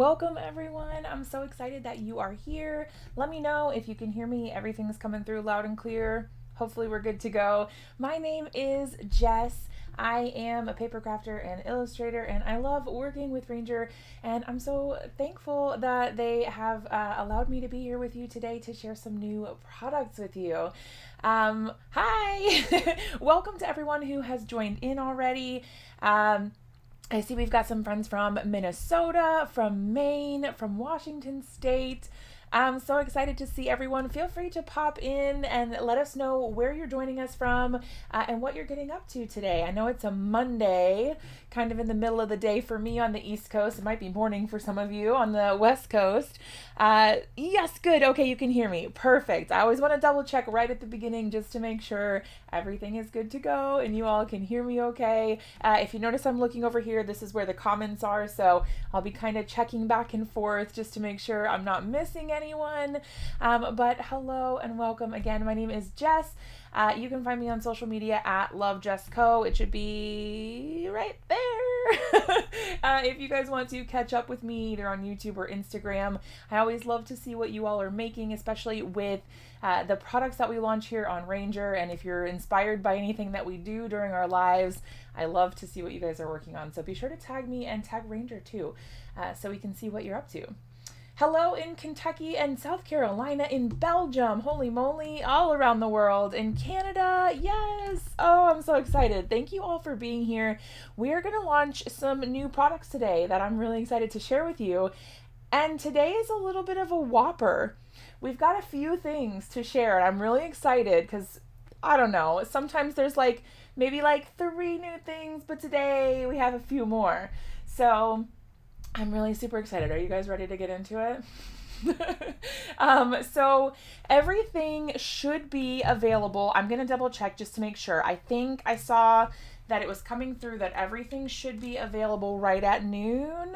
Welcome everyone. I'm so excited that you are here. Let me know if you can hear me. Everything's coming through loud and clear. Hopefully we're good to go. My name is Jess. I am a paper crafter and illustrator, and I love working with Ranger, and I'm so thankful that they have allowed me to be here with you today to share some new products with you. Hi! Welcome to everyone who has joined in already. I see we've got some friends from Minnesota, from Maine, from Washington State. I'm so excited to see everyone. Feel free to pop in and let us know where you're joining us from and what you're getting up to today. I know it's a Monday, kind of in the middle of the day for me on the East Coast. It might be morning for some of you on the West Coast. Yes, good. Okay, you can hear me. Perfect. I always want to double check right at the beginning just to make sure everything is good to go and you all can hear me okay. If you notice I'm looking over here, this is where the comments are, so I'll be kind of checking back and forth just to make sure I'm not missing anyone. But hello and welcome again. My name is Jess. You can find me on social media at LoveJessCo. It should be right there. If you guys want to catch up with me either on YouTube or Instagram, I always love to see what you all are making, especially with the products that we launch here on Ranger. And if you're inspired by anything that we do during our lives, I love to see what you guys are working on. So be sure to tag me and tag Ranger too, so we can see what you're up to. Hello in Kentucky and South Carolina, in Belgium, holy moly, all around the world, in Canada, yes. Oh, I'm so excited. Thank you all for being here. We are going to launch some new products today that I'm really excited to share with you. And today is a little bit of a whopper. We've got a few things to share, and I'm really excited because, I don't know, sometimes there's maybe 3 new things, but today we have a few more. So I'm really super excited. Are you guys ready to get into it? So everything should be available. I'm going to double check just to make sure. I think I saw that it was coming through that everything should be available right at noon.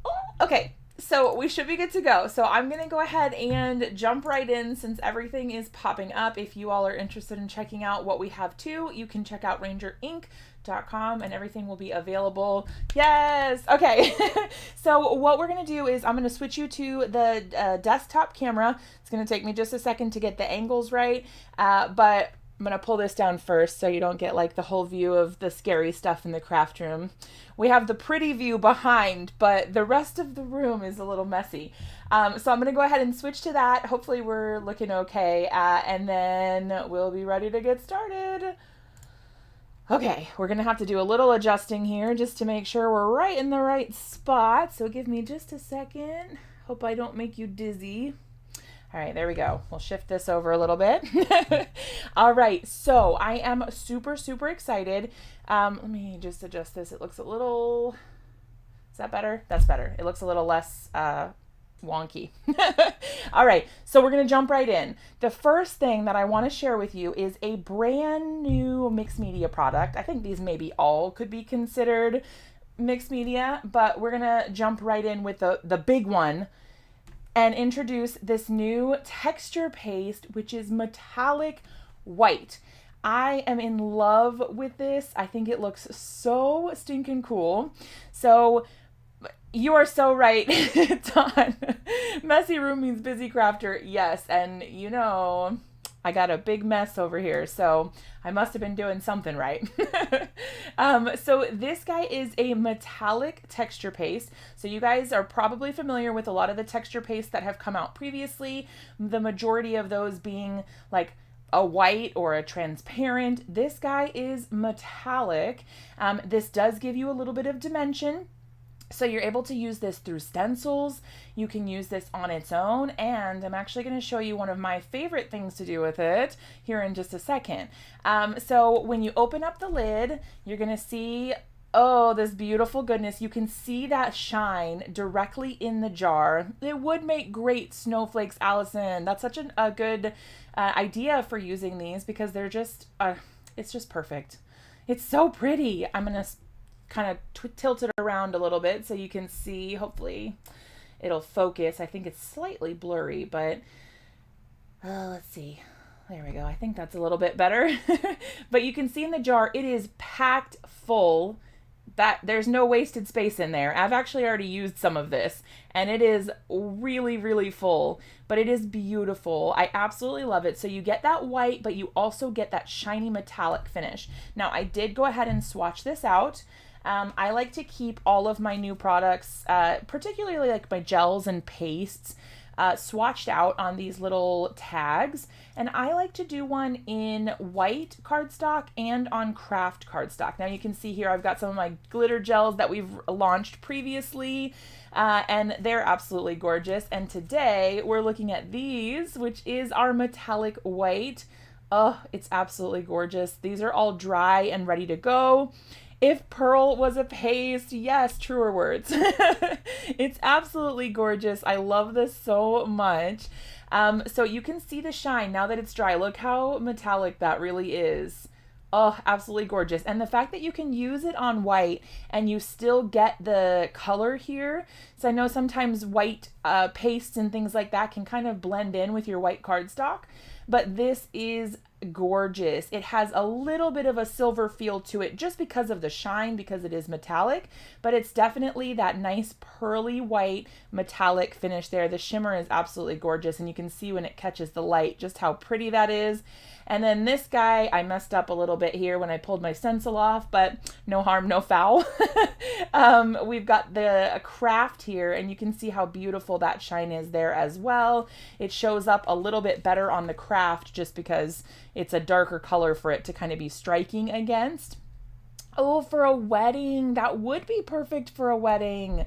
Oh, okay. So we should be good to go. So I'm going to go ahead and jump right in since everything is popping up. If you all are interested in checking out what we have too, you can check out rangerinc.com and everything will be available. Yes. Okay. So what we're going to do is I'm going to switch you to the desktop camera. It's going to take me just a second to get the angles right. But I'm going to pull this down first so you don't get the whole view of the scary stuff in the craft room. We have the pretty view behind, but the rest of the room is a little messy. So I'm going to go ahead and switch to that. Hopefully we're looking okay. And then we'll be ready to get started. Okay, we're going to have to do a little adjusting here just to make sure we're right in the right spot. So give me just a second. Hope I don't make you dizzy. All right, there we go. We'll shift this over a little bit. All right, so I am super, super excited. Let me just adjust this. It looks a little, is that better? That's better. It looks a little less wonky. All right, so we're gonna jump right in. The first thing that I wanna share with you is a brand new mixed media product. I think these maybe all could be considered mixed media, but we're gonna jump right in with the big one and introduce this new texture paste, which is metallic white. I am in love with this. I think it looks so stinking cool. So you are so right, Don. Messy room means busy crafter. Yes, and I got a big mess over here, so I must have been doing something right. So this guy is a metallic texture paste. So you guys are probably familiar with a lot of the texture pastes that have come out previously. The majority of those being a white or a transparent. This guy is metallic. This does give you a little bit of dimension. So you're able to use this through stencils. You can use this on its own, and I'm actually going to show you one of my favorite things to do with it here in just a second. So when you open up the lid, you're going to see, oh, this beautiful goodness. You can see that shine directly in the jar. It would make great snowflakes, Allison. That's such a good idea for using these because they're just, it's just perfect. It's so pretty. I'm going to kind of tilt it around a little bit so you can see. Hopefully it'll focus. I think it's slightly blurry, but let's see. There we go. I think that's a little bit better. But you can see in the jar, it is packed full that there's no wasted space in there. I've actually already used some of this and it is really, really full, but it is beautiful. I absolutely love it. So you get that white, but you also get that shiny metallic finish. Now I did go ahead and swatch this out. I like to keep all of my new products, particularly like my gels and pastes, swatched out on these little tags. And I like to do one in white cardstock and on craft cardstock. Now you can see here I've got some of my glitter gels that we've launched previously, and they're absolutely gorgeous. And today we're looking at these, which is our metallic white. Oh, it's absolutely gorgeous. These are all dry and ready to go. If pearl was a paste, yes, truer words. It's absolutely gorgeous. I love this so much. So you can see the shine now that it's dry. Look how metallic that really is. Oh, absolutely gorgeous. And the fact that you can use it on white and you still get the color here. So I know sometimes white pastes and things like that can kind of blend in with your white cardstock, but this is gorgeous. It has a little bit of a silver feel to it just because of the shine, because it is metallic, but it's definitely that nice pearly white metallic finish there. The shimmer is absolutely gorgeous, and you can see when it catches the light just how pretty that is. And then this guy, I messed up a little bit here when I pulled my stencil off, but no harm, no foul. We've got the craft here, and you can see how beautiful that shine is there as well. It shows up a little bit better on the craft just because it's a darker color for it to kind of be striking against. Oh, for a wedding, that would be perfect for a wedding.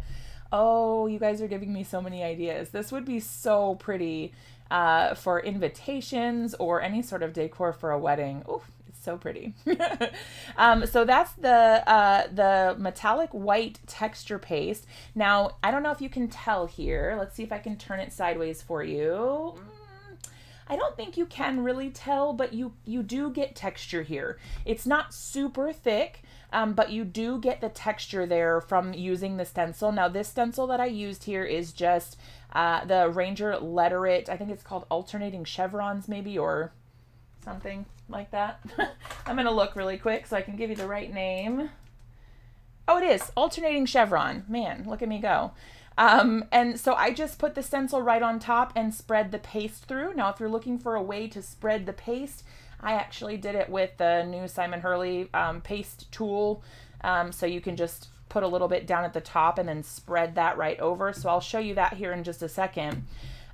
Oh, you guys are giving me so many ideas. This would be so pretty for invitations or any sort of decor for a wedding. Oh, it's so pretty. So that's the metallic white texture paste. Now, I don't know if you can tell here. Let's see if I can turn it sideways for you. I don't think you can really tell, but you do get texture here. It's not super thick, but you do get the texture there from using the stencil. Now, this stencil that I used here is just the Ranger Letterit. I think it's called Alternating Chevrons maybe, or something like that. I'm going to look really quick so I can give you the right name. Oh, it is Alternating Chevron. Man, look at me go. And so I just put the stencil right on top and spread the paste through. Now, if you're looking for a way to spread the paste, I actually did it with the new Simon Hurley paste tool. So you can just put a little bit down at the top and then spread that right over. So I'll show you that here in just a second.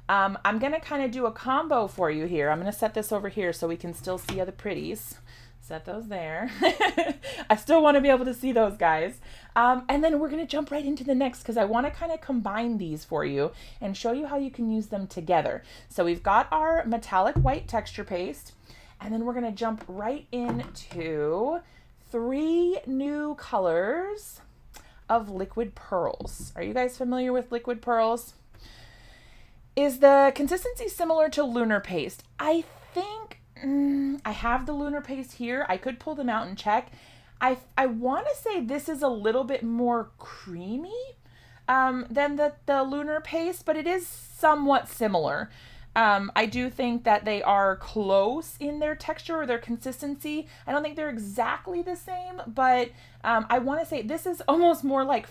I'm going to kind of do a combo for you here. I'm going to set this over here so we can still see other pretties. Set those there. I still want to be able to see those guys. And then we're going to jump right into the next because I want to kind of combine these for you and show you how you can use them together. So we've got our metallic white texture paste, and then we're going to jump right into 3 new colors of liquid pearls. Are you guys familiar with liquid pearls? Is the consistency similar to lunar paste? I think I have the lunar paste here. I could pull them out and check. I want to say this is a little bit more creamy than the lunar paste, but it is somewhat similar. I do think that they are close in their texture or their consistency. I don't think they're exactly the same, but I want to say this is almost more like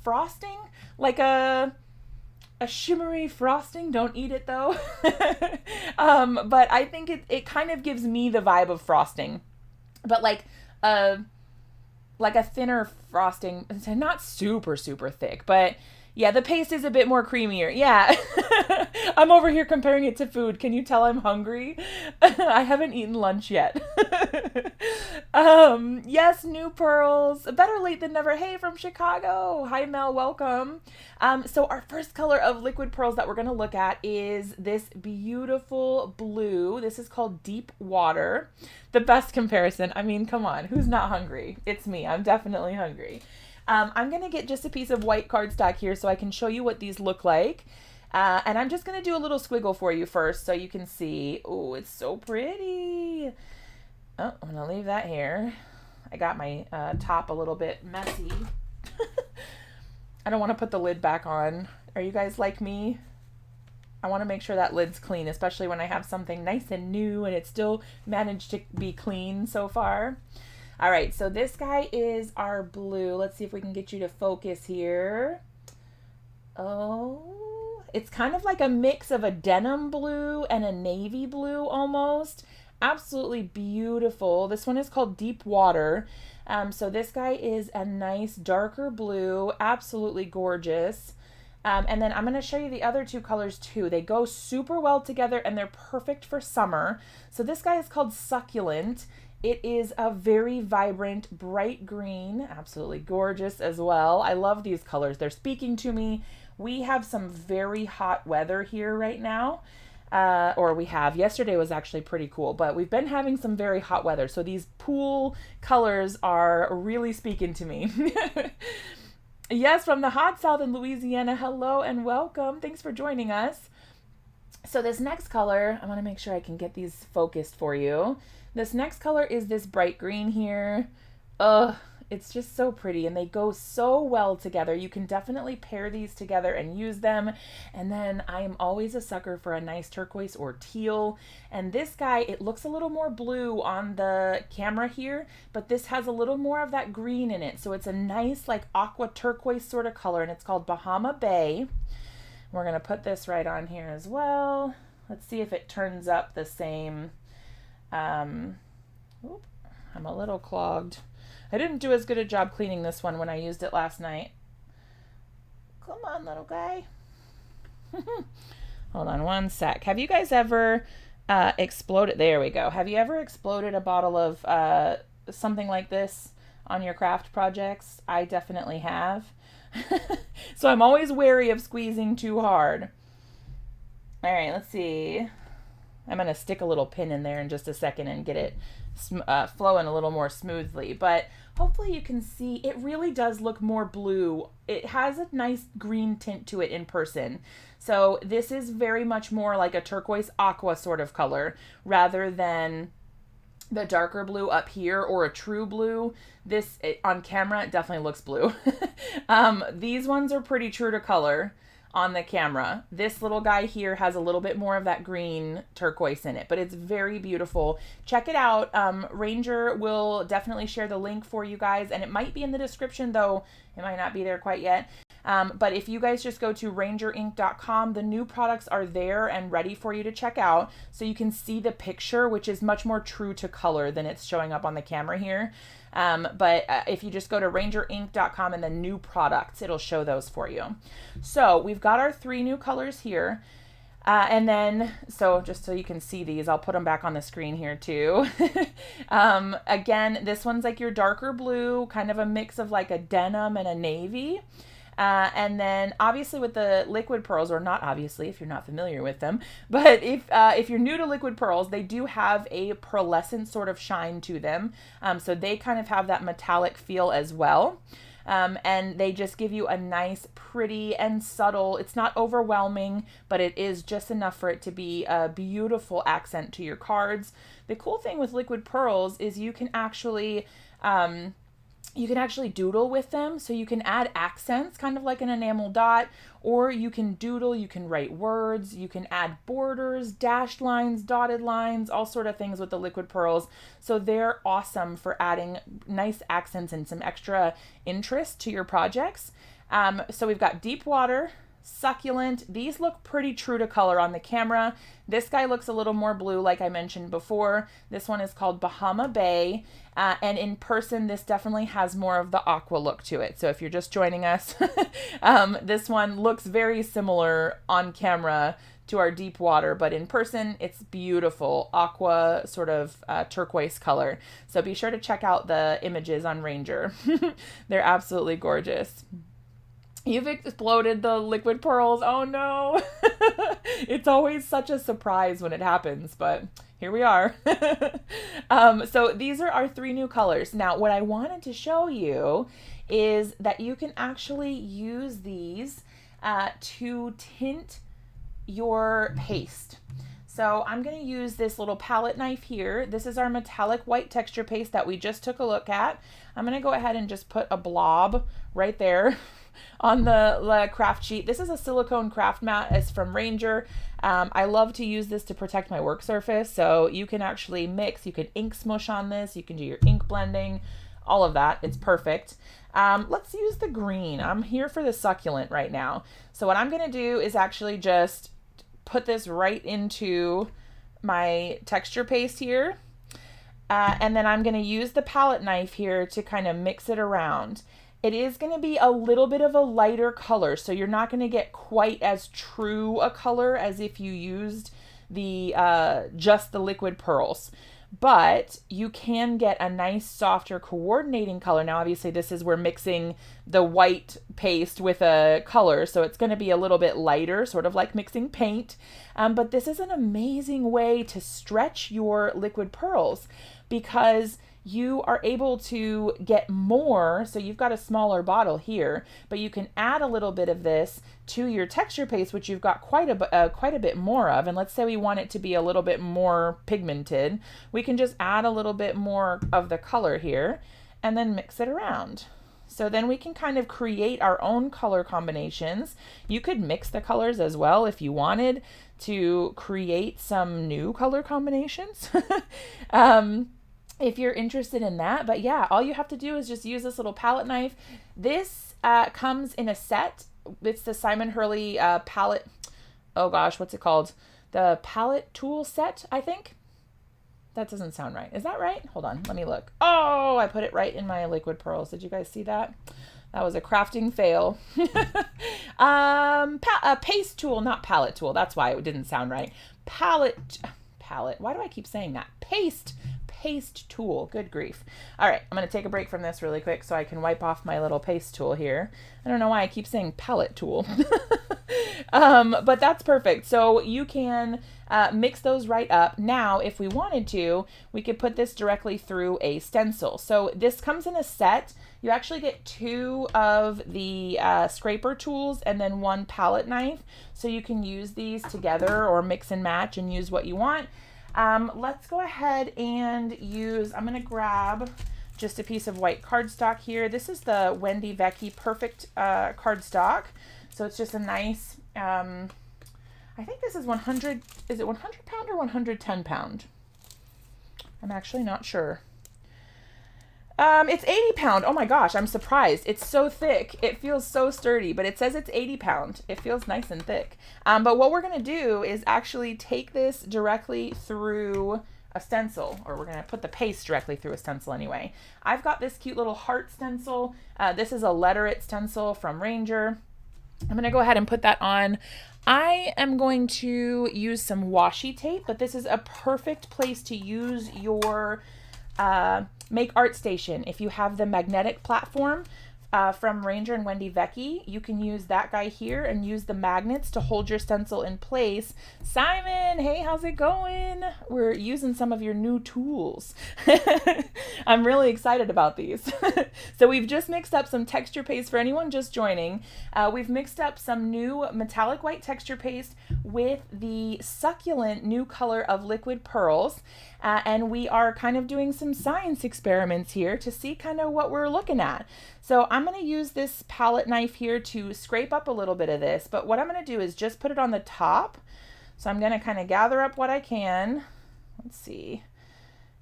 frosting, like a shimmery frosting. Don't eat it though. But I think it kind of gives me the vibe of frosting, but like a thinner frosting, not super, super thick, but yeah, the paste is a bit more creamier. Yeah. I'm over here comparing it to food. Can you tell I'm hungry? I haven't eaten lunch yet. Yes, new pearls. Better late than never. Hey, from Chicago. Hi, Mel. Welcome. So our first color of liquid pearls that we're going to look at is this beautiful blue. This is called Deep Water. The best comparison. I mean, come on. Who's not hungry? It's me. I'm definitely hungry. I'm going to get just a piece of white cardstock here so I can show you what these look like. And I'm just going to do a little squiggle for you first so you can see. Oh, it's so pretty. Oh, I'm going to leave that here. I got my top a little bit messy. I don't want to put the lid back on. Are you guys like me? I want to make sure that lid's clean, especially when I have something nice and new and it still managed to be clean so far. All right, so this guy is our blue. Let's see if we can get you to focus here. Oh, it's kind of like a mix of a denim blue and a navy blue almost. Absolutely beautiful. This one is called Deep Water. So this guy is a nice darker blue, absolutely gorgeous. And then I'm going to show you the other two colors too. They go super well together and they're perfect for summer. So this guy is called Succulent. It is a very vibrant, bright green, absolutely gorgeous as well. I love these colors. They're speaking to me. We have some very hot weather here right now. Yesterday was actually pretty cool, but we've been having some very hot weather. So these pool colors are really speaking to me. Yes, from the hot south in Louisiana. Hello and welcome. Thanks for joining us. So this next color, I want to make sure I can get these focused for you. This next color is this bright green here. Ugh, it's just so pretty and they go so well together. You can definitely pair these together and use them. And then I am always a sucker for a nice turquoise or teal. And this guy, it looks a little more blue on the camera here, but this has a little more of that green in it. So it's a nice like aqua turquoise sort of color and it's called Bahama Bay. We're gonna put this right on here as well. Let's see if it turns up the same. I'm a little clogged. I didn't do as good a job cleaning this one when I used it last night. Come on, little guy. Hold on one sec. Have you guys ever exploded? There we go. Have you ever exploded a bottle of something like this on your craft projects? I definitely have. So I'm always wary of squeezing too hard. All right, let's see. I'm going to stick a little pin in there in just a second and get it flowing a little more smoothly. But hopefully you can see it really does look more blue. It has a nice green tint to it in person. So this is very much more like a turquoise aqua sort of color rather than the darker blue up here or a true blue. On camera, it definitely looks blue. These ones are pretty true to color on the camera. This little guy here has a little bit more of that green turquoise in it, but it's very beautiful. Check it out. Ranger will definitely share the link for you guys, and it might be in the description, though it might not be there quite yet. But if you guys just go to rangerinc.com, the new products are there and ready for you to check out. So you can see the picture, which is much more true to color than it's showing up on the camera here. But if you just go to rangerinc.com and the new products, it'll show those for you. So we've got our 3 new colors here. And then, so just so you can see these, I'll put them back on the screen here too. Again, this one's like your darker blue, kind of a mix of like a denim and a navy. And then obviously with the liquid pearls, or not obviously if you're not familiar with them, but if you're new to liquid pearls, they do have a pearlescent sort of shine to them. So they kind of have that metallic feel as well. And they just give you a nice, pretty and subtle, it's not overwhelming, but it is just enough for it to be a beautiful accent to your cards. The cool thing with liquid pearls is you can actually doodle with them. So you can add accents, kind of like an enamel dot, or you can doodle, you can write words, you can add borders, dashed lines, dotted lines, all sort of things with the liquid pearls. So they're awesome for adding nice accents and some extra interest to your projects. So we've got Deep Water, Succulent. These look pretty true to color on the camera. This guy looks a little more blue, like I mentioned before. This one is called Bahama Bay. And in person, this definitely has more of the aqua look to it. So if you're just joining us, this one looks very similar on camera to our Deep Water, but in person, it's beautiful aqua sort of turquoise color. So be sure to check out the images on Ranger. They're absolutely gorgeous. You've exploded the liquid pearls. Oh no. It's always such a surprise when it happens, but here we are. So these are our 3 new colors. Now, what I wanted to show you is that you can actually use these to tint your paste. So I'm going to use this little palette knife here. This is our metallic white texture paste that we just took a look at. I'm going to go ahead and just put a blob right there. on the craft sheet. This is a silicone craft mat. It's from Ranger. I love to use this to protect my work surface. So you can actually mix, you can ink smush on this, you can do your ink blending, all of that. It's perfect. Let's use the green. I'm here for the succulent right now. So what I'm going to do is actually just put this right into my texture paste here. And then I'm going to use the palette knife here to kind of mix it around. It is going to be a little bit of a lighter color, so you're not going to get quite as true a color as if you used the just the liquid pearls. But you can get a nice softer coordinating color. Now obviously this is we're mixing the white paste with a color, so it's going to be a little bit lighter, sort of like mixing paint. But this is an amazing way to stretch your liquid pearls because you are able to get more. So you've got a smaller bottle here, but you can add a little bit of this to your texture paste, which you've got quite a bit more of. And let's say we want it to be a little bit more pigmented. We can just add a little bit more of the color here and then mix it around. So then we can kind of create our own color combinations. You could mix the colors as well if you wanted to create some new color combinations. If you're interested in that. But yeah, all you have to do is just use this little palette knife. This comes in a set. It's the Simon Hurley palette. Oh gosh, what's it called? The palette tool set, I think. That doesn't sound right. Is that right? Hold on, let me look. Oh, I put it right in my liquid pearls. Did you guys see that? That was a crafting fail. A paste tool, not palette tool. That's why it didn't sound right. Palette. Why do I keep saying that? Paste tool. Good grief. All right, I'm going to take a break from this really quick so I can wipe off my little paste tool here. I don't know why I keep saying palette tool. But that's perfect. So you can mix those right up. Now, if we wanted to, we could put this directly through a stencil. So this comes in a set. You actually get 2 of the scraper tools and then 1 palette knife. So you can use these together or mix and match and use what you want. Let's go ahead and use, I'm going to grab just a piece of white cardstock here. This is the Wendy Vecchi Perfect cardstock. So it's just a nice, I think this is 100, is it 100 pound or 110 pound? I'm actually not sure. It's 80 pound. Oh my gosh, I'm surprised. It's so thick. It feels so sturdy, but it says it's 80 pound. It feels nice and thick. But what we're going to do is actually take this directly through a stencil, or we're going to put the paste directly through a stencil anyway. I've got this cute little heart stencil. This is a letter it stencil from Ranger. I'm going to go ahead and put that on. I am going to use some washi tape, but this is a perfect place to use your Make Art Station. If you have the magnetic platform from Ranger and Wendy Vecchi, you can use that guy here and use the magnets to hold your stencil in place. Simon, hey, how's it going? We're using some of your new tools. I'm really excited about these. So we've just mixed up some texture paste for anyone just joining. We've mixed up some new metallic white texture paste with the succulent new color of liquid pearls. And we are kind of doing some science experiments here to see kind of what we're looking at. So I'm going to use this palette knife here to scrape up a little bit of this, but what I'm going to do is just put it on the top. So I'm going to kind of gather up what I can. Let's see.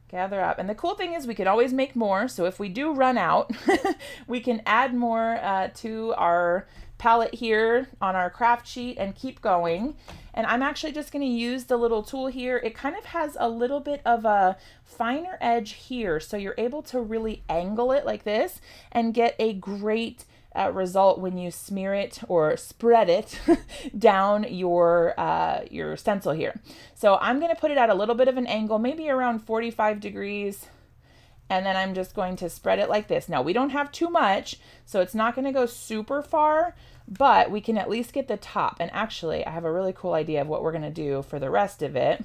Gather up. And the cool thing is we can always make more. So if we do run out, we can add more to our palette here on our craft sheet and keep going. And I'm actually just going to use the little tool here. It kind of has a little bit of a finer edge here, so you're able to really angle it like this and get a great result when you smear it or spread it down your stencil here. So I'm going to put it at a little bit of an angle, maybe around 45 degrees. And then I'm just going to spread it like this. Now we don't have too much, so it's not going to go super far, but we can at least get the top. And actually, I have a really cool idea of what we're going to do for the rest of it.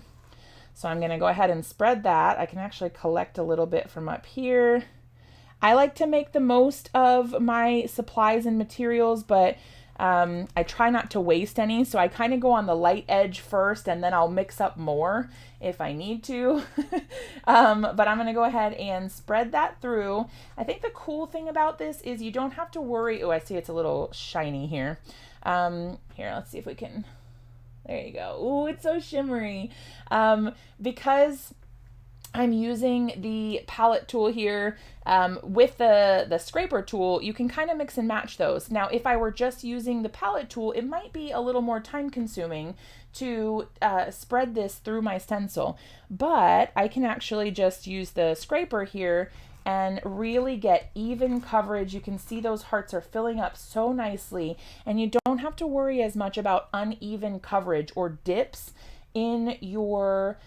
So I'm going to go ahead and spread that. I can actually collect a little bit from up here. I like to make the most of my supplies and materials, but I try not to waste any, so I kind of go on the light edge first, and then I'll mix up more if I need to. But I'm going to go ahead and spread that through. I think the cool thing about this is you don't have to worry. Oh, I see it's a little shiny here. Here, let's see if we can. There you go. Oh, it's so shimmery. Because I'm using the palette tool here with the scraper tool, you can kind of mix and match those. Now, if I were just using the palette tool, it might be a little more time consuming to spread this through my stencil, but I can actually just use the scraper here and really get even coverage. You can see those hearts are filling up so nicely, and you don't have to worry as much about uneven coverage or dips in your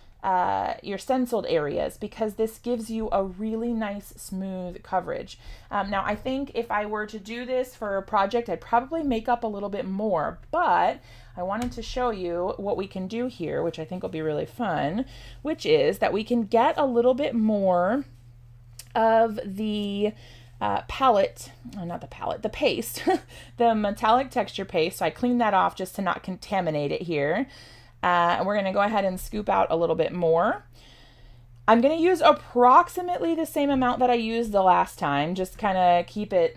stenciled areas, because this gives you a really nice smooth coverage. Now, I think if I were to do this for a project, I'd probably make up a little bit more, but I wanted to show you what we can do here, which I think will be really fun, which is that we can get a little bit more of the palette, not the palette, the paste, the metallic texture paste. So I cleaned that off just to not contaminate it here. And we're going to go ahead and scoop out a little bit more. I'm going to use approximately the same amount that I used the last time, just kind of keep it,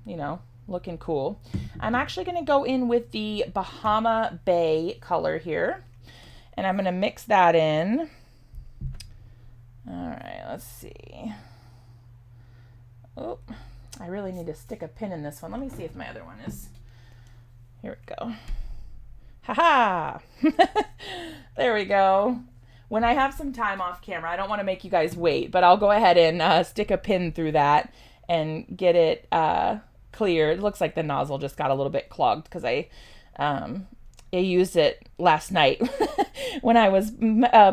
you know, looking cool. I'm actually going to go in with the Bahama Bay color here, and I'm going to mix that in. All right, let's see. Oh, I really need to stick a pin in this one. Let me see if my other one is. Here we go. Haha! There we go. When I have some time off camera, I don't want to make you guys wait, but I'll go ahead and stick a pin through that and get it clear. It looks like the nozzle just got a little bit clogged because I used it last night when I was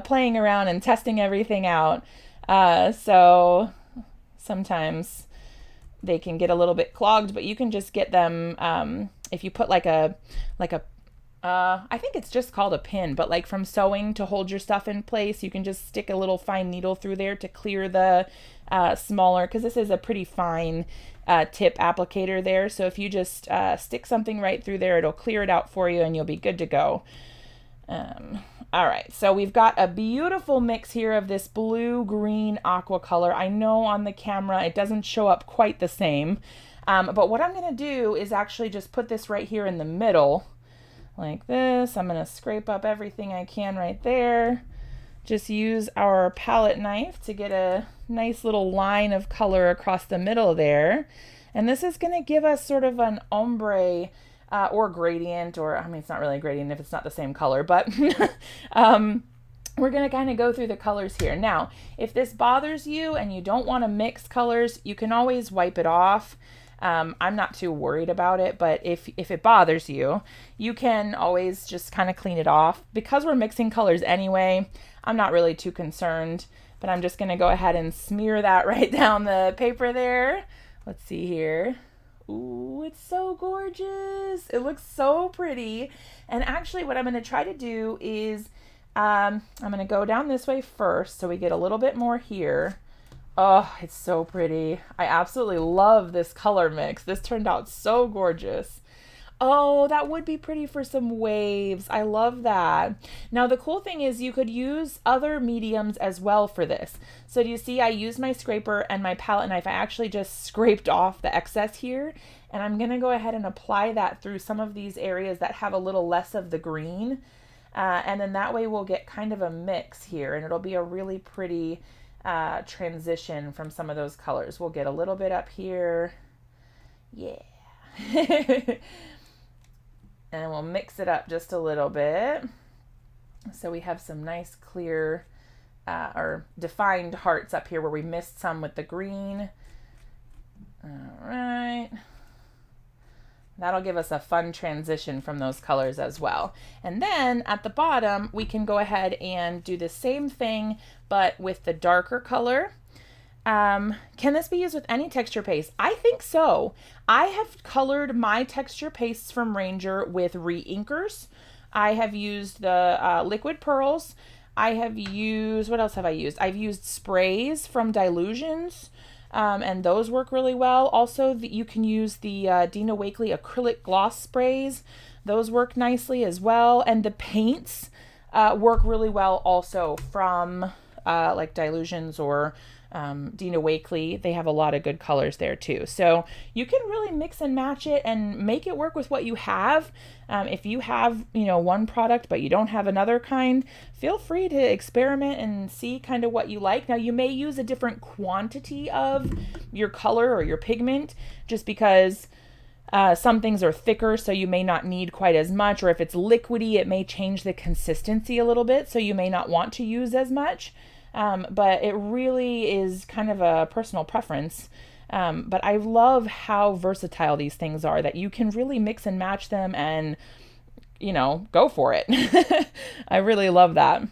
playing around and testing everything out. So sometimes they can get a little bit clogged, but you can just get them if you put like a I think it's just called a pin, but like from sewing to hold your stuff in place, you can just stick a little fine needle through there to clear the smaller, because this is a pretty fine tip applicator there. So if you just stick something right through there, it'll clear it out for you and you'll be good to go. All right, so we've got a beautiful mix here of this blue, green, aqua color. I know on the camera it doesn't show up quite the same, but what I'm gonna do is actually just put this right here in the middle, like this. I'm gonna scrape up everything I can right there. Just use our palette knife to get a nice little line of color across the middle there. And this is gonna give us sort of an ombre or gradient, or I mean, it's not really a gradient if it's not the same color, but we're gonna kind of go through the colors here. Now, if this bothers you and you don't wanna mix colors, you can always wipe it off. I'm not too worried about it, but if it bothers you, you can always just kind of clean it off. Because we're mixing colors anyway, I'm not really too concerned, but I'm just going to go ahead and smear that right down the paper there. Let's see here. Ooh, it's so gorgeous. It looks so pretty. And actually what I'm going to try to do is I'm going to go down this way first so we get a little bit more here. Oh, it's so pretty. I absolutely love this color mix. This turned out so gorgeous. Oh, that would be pretty for some waves. I love that. Now, the cool thing is you could use other mediums as well for this. So do you see I used my scraper and my palette knife. I actually just scraped off the excess here, and I'm going to go ahead and apply that through some of these areas that have a little less of the green. And then that way we'll get kind of a mix here, and it'll be a really pretty transition from some of those colors. We'll get a little bit up here. Yeah. And we'll mix it up just a little bit. So we have some nice clear or defined hearts up here where we missed some with the green. All right. That'll give us a fun transition from those colors as well. And then at the bottom, we can go ahead and do the same thing, but with the darker color. Can this be used with any texture paste? I think so. I have colored my texture pastes from Ranger with re-inkers. I have used the liquid pearls. I have used, what else have I used? I've used sprays from Dilutions. and those work really well. Also, you can use the Dina Wakley acrylic gloss sprays. Those work nicely as well. And the paints work really well also from like Dylusions or Dina Wakley. They have a lot of good colors there too. So you can really mix and match it and make it work with what you have. If you have, one product but you don't have another kind, feel free to experiment and see kind of what you like. Now you may use a different quantity of your color or your pigment just because some things are thicker, so you may not need quite as much, or if it's liquidy, it may change the consistency a little bit, so you may not want to use as much. But it really is kind of a personal preference. But I love how versatile these things are, that you can really mix and match them and, go for it. I really love that.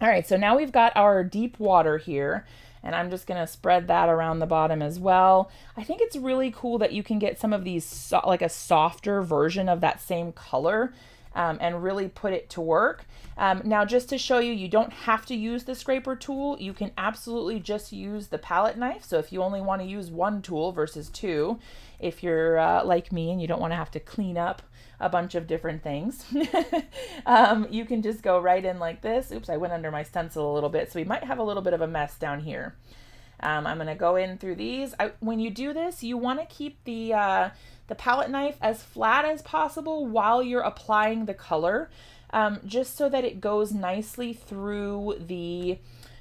All right, so now we've got our deep water here, and I'm just going to spread that around the bottom as well. I think it's really cool that you can get some of these, like a softer version of that same color, and really put it to work. Now, just to show you, you don't have to use the scraper tool. You can absolutely just use the palette knife. So if you only want to use one tool versus two, if you're like me and you don't want to have to clean up a bunch of different things, you can just go right in like this. Oops, I went under my stencil a little bit, so we might have a little bit of a mess down here. I'm going to go in through these. When you do this, you want to keep the palette knife as flat as possible while you're applying the color, just so that it goes nicely through the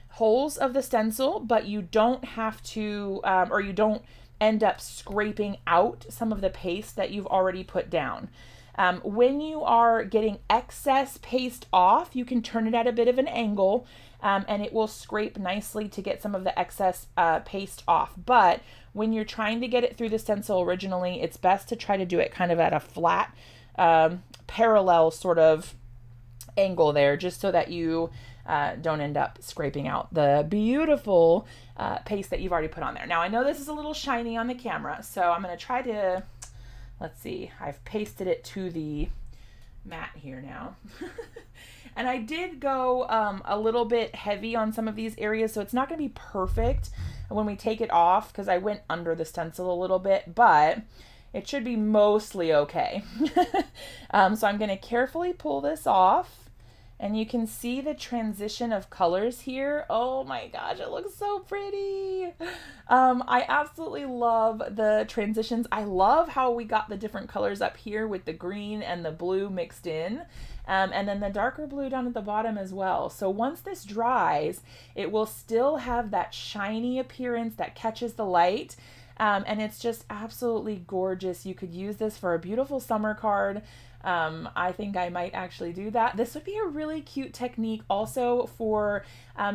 holes of the stencil, but you don't have to, or you don't end up scraping out some of the paste that you've already put down. When you are getting excess paste off, you can turn it at a bit of an angle, and it will scrape nicely to get some of the excess paste off. But when you're trying to get it through the stencil originally, it's best to try to do it kind of at a flat, parallel sort of angle there, just so that you don't end up scraping out the beautiful paste that you've already put on there. Now, I know this is a little shiny on the camera, so I'm going to try to, let's see, I've pasted it to the mat here now. And I did go a little bit heavy on some of these areas, so it's not going to be perfect when we take it off, because I went under the stencil a little bit, but it should be mostly okay. So I'm going to carefully pull this off. And you can see the transition of colors here. Oh my gosh, it looks so pretty. I absolutely love the transitions. I love how we got the different colors up here with the green and the blue mixed in. And then the darker blue down at the bottom as well. So once this dries, it will still have that shiny appearance that catches the light. And it's just absolutely gorgeous. You could use this for a beautiful summer card. I think I might actually do that. This would be a really cute technique also for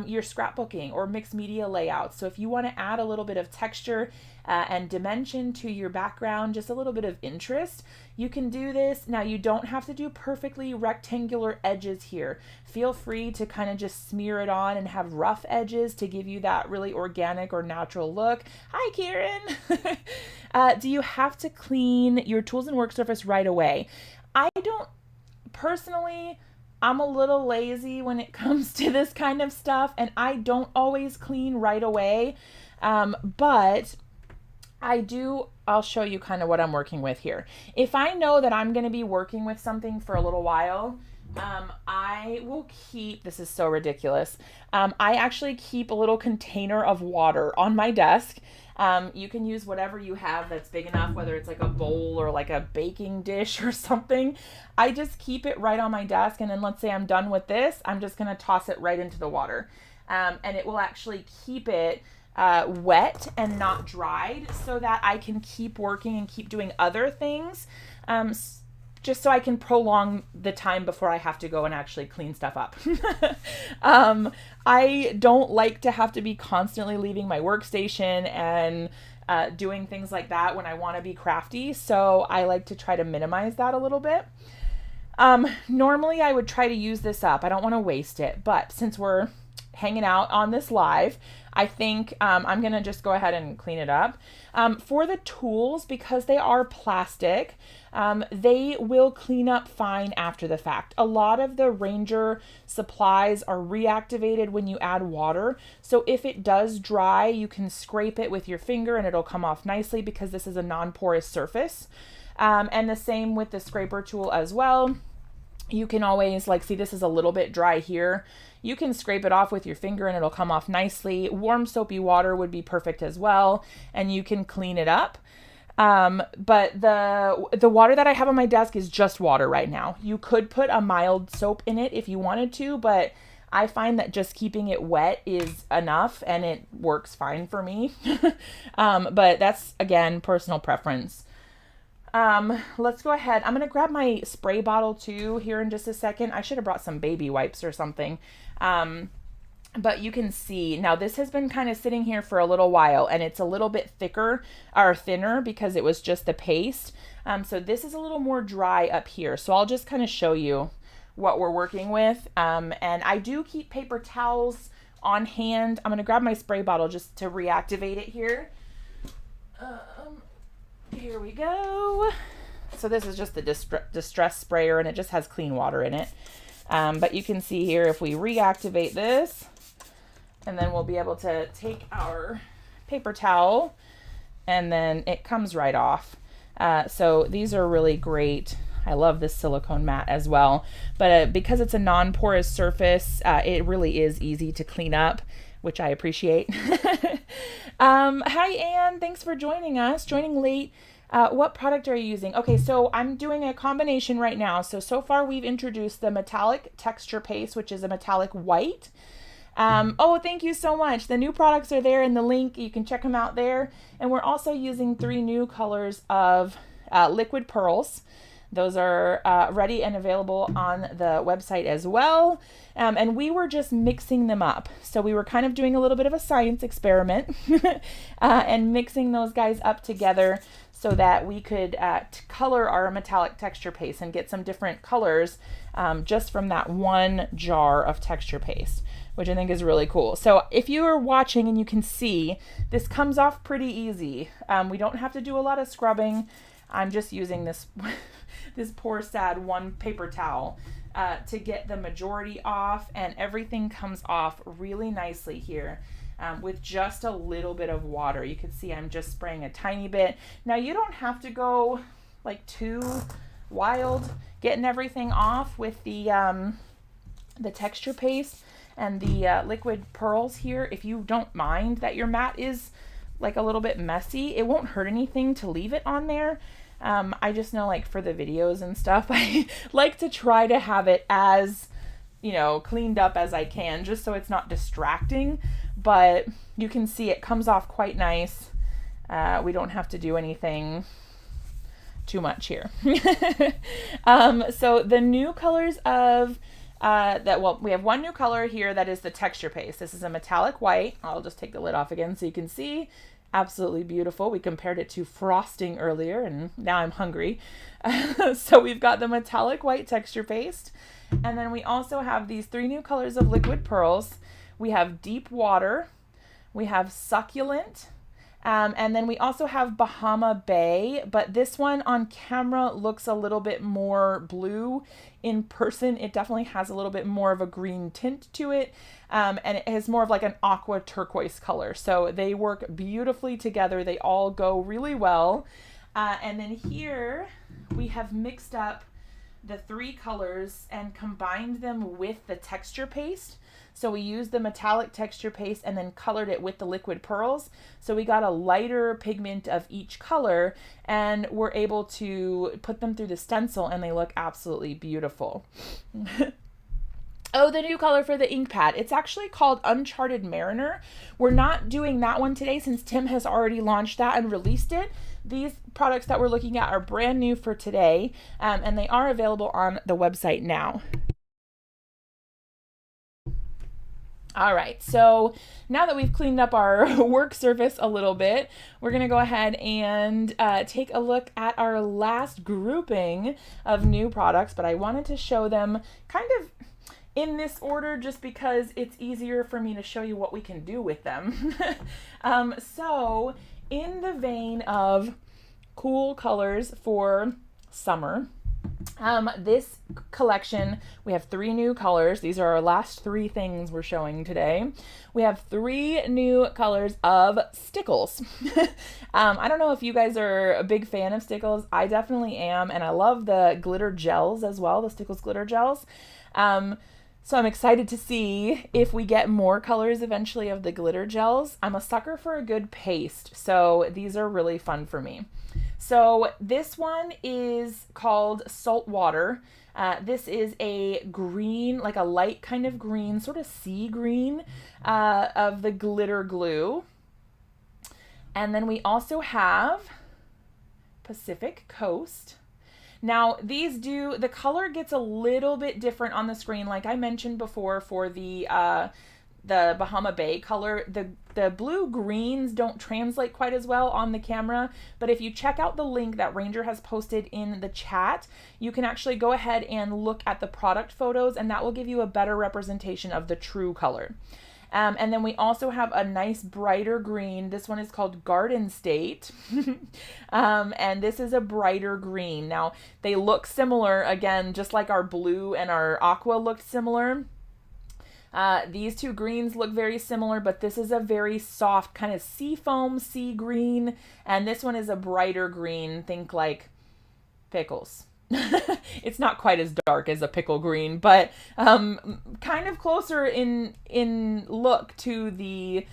your scrapbooking or mixed media layouts. So if you want to add a little bit of texture and dimension to your background, just a little bit of interest, you can do this. Now, you don't have to do perfectly rectangular edges here. Feel free to kind of just smear it on and have rough edges to give you that really organic or natural look. Hi, Karen. Do you have to clean your tools and work surface right away? I don't personally, I'm a little lazy when it comes to this kind of stuff, and I don't always clean right away. But I'll show you kind of what I'm working with here. If I know that I'm going to be working with something for a little while, I will keep, this is so ridiculous. I actually keep a little container of water on my desk. You can use whatever you have that's big enough, whether it's like a bowl or like a baking dish or something. I just keep it right on my desk, and then let's say I'm done with this, I'm just going to toss it right into the water. And it will actually keep it wet and not dried, so that I can keep working and keep doing other things, just so I can prolong the time before I have to go and actually clean stuff up. I don't like to have to be constantly leaving my workstation and doing things like that when I want to be crafty, so I like to try to minimize that a little bit. Normally I would try to use this up. I don't want to waste it, but since we're hanging out on this live. I think I'm going to just go ahead and clean it up. For the tools, because they are plastic, they will clean up fine after the fact. A lot of the Ranger supplies are reactivated when you add water. So if it does dry, you can scrape it with your finger and it'll come off nicely because this is a non-porous surface. And the same with the scraper tool as well. You can always, like, see, this is a little bit dry here. You can scrape it off with your finger and it'll come off nicely. Warm soapy water would be perfect as well, and you can clean it up. But the water that I have on my desk is just water right now. You could put a mild soap in it if you wanted to, but I find that just keeping it wet is enough and it works fine for me. But that's, again, personal preference. Let's go ahead. I'm going to grab my spray bottle too here in just a second. I should have brought some baby wipes or something. But you can see now this has been kind of sitting here for a little while and it's a little bit thicker or thinner because it was just the paste. So this is a little more dry up here. So I'll just kind of show you what we're working with. And I do keep paper towels on hand. I'm going to grab my spray bottle just to reactivate it here. Here we go. So this is just the distress sprayer and it just has clean water in it. But you can see here if we reactivate this, and then we'll be able to take our paper towel and then it comes right off. So these are really great. I love this silicone mat as well. But because it's a non-porous surface, it really is easy to clean up, which I appreciate. Hi, Anne. Thanks for joining us. Joining late. What product are you using? Okay, so I'm doing a combination right now. So far we've introduced the metallic texture paste, which is a metallic white. Oh, thank you so much. The new products are there in the link. You can check them out there. And we're also using 3 new colors of liquid pearls. Those are ready and available on the website as well. And we were just mixing them up. So we were kind of doing a little bit of a science experiment and mixing those guys up together so that we could color our metallic texture paste and get some different colors just from that one jar of texture paste, which I think is really cool. So if you are watching and you can see, this comes off pretty easy. We don't have to do a lot of scrubbing. I'm just using this this poor sad one paper towel to get the majority off, and everything comes off really nicely here with just a little bit of water. You can see I'm just spraying a tiny bit. Now you don't have to go like too wild getting everything off with the texture paste and the liquid pearls here. If you don't mind that your mat is like a little bit messy, it won't hurt anything to leave it on there. I just know, like, for the videos and stuff, I like to try to have it as, you know, cleaned up as I can, just so it's not distracting. But you can see it comes off quite nice. We don't have to do anything too much here. So the new colors of we have one new color here that is the texture paste. This is a metallic white. I'll just take the lid off again so you can see. Absolutely beautiful. We compared it to frosting earlier and now I'm hungry. So we've got the metallic white texture paste. And then we also have these 3 new colors of liquid pearls. We have deep water. We have succulent. And then we also have Bahama Bay, but this one on camera looks a little bit more blue. In person, it definitely has a little bit more of a green tint to it. And it has more of like an aqua turquoise color. So they work beautifully together. They all go really well. And then here we have mixed up the 3 colors and combined them with the texture paste. So we used the metallic texture paste and then colored it with the liquid pearls. So we got a lighter pigment of each color and we're able to put them through the stencil and they look absolutely beautiful. Oh, the new color for the ink pad. It's actually called Uncharted Mariner. We're not doing that one today since Tim has already launched that and released it. These products that we're looking at are brand new for today, and they are available on the website now. All right, so now that we've cleaned up our work surface a little bit, we're gonna go ahead and take a look at our last grouping of new products, but I wanted to show them kind of in this order just because it's easier for me to show you what we can do with them. So in the vein of cool colors for summer, this collection, we have 3 new colors. These are our last 3 things we're showing today. We have 3 new colors of stickles. I don't know if you guys are a big fan of stickles. I definitely am, and I love the glitter gels as well, the stickles glitter gels. So I'm excited to see if we get more colors eventually of the glitter gels. I'm a sucker for a good paste, so these are really fun for me. So this one is called Salt Water. This is a green, like a light kind of green, sort of sea green of the glitter glue. And then we also have Pacific Coast. Now these the color gets a little bit different on the screen. Like I mentioned before for the Bahama Bay color, the blue greens don't translate quite as well on the camera, but if you check out the link that Ranger has posted in the chat, you can actually go ahead and look at the product photos, and that will give you a better representation of the true color. And then we also have a nice brighter green. This one is called Garden State. And this is a brighter green. Now, they look similar, again, just like our blue and our aqua looked similar. These 2 greens look very similar, but this is a very soft kind of seafoam sea green. And this one is a brighter green. Think like pickles. It's not quite as dark as a pickle green, but kind of closer in look to the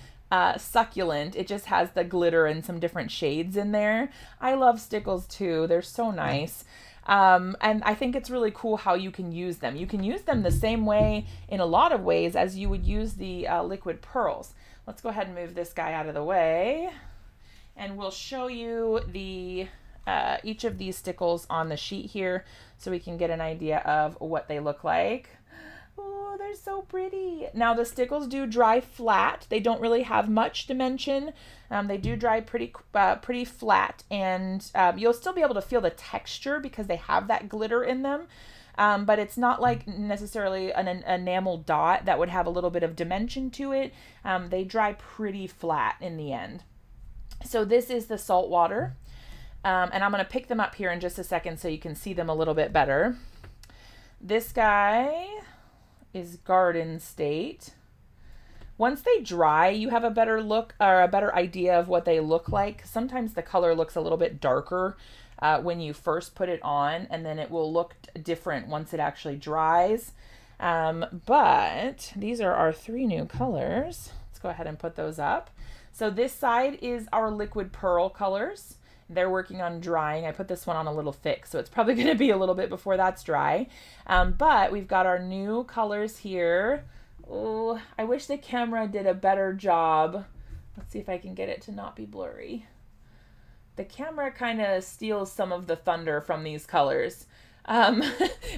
succulent. It just has the glitter and some different shades in there. I love stickles too. They're so nice. And I think it's really cool how you can use them. You can use them the same way in a lot of ways as you would use the liquid pearls. Let's go ahead and move this guy out of the way, and we'll show you the each of these stickles on the sheet here so we can get an idea of what they look like. Oh, they're so pretty. Now the stickles do dry flat. They don't really have much dimension. They do dry pretty flat, and you'll still be able to feel the texture because they have that glitter in them. But it's not like necessarily an enamel dot that would have a little bit of dimension to it. They dry pretty flat in the end. So this is the salt water. And I'm going to pick them up here in just a second so you can see them a little bit better. This guy is Garden State. Once they dry, you have a better look or a better idea of what they look like. Sometimes the color looks a little bit darker when you first put it on, and then it will look different once it actually dries. But these are our 3 new colors. Let's go ahead and put those up. So this side is our liquid pearl colors. They're working on drying. I put this one on a little thick, so it's probably going to be a little bit before that's dry. But we've got our new colors here. Oh, I wish the camera did a better job. Let's see if I can get it to not be blurry. The camera kind of steals some of the thunder from these colors.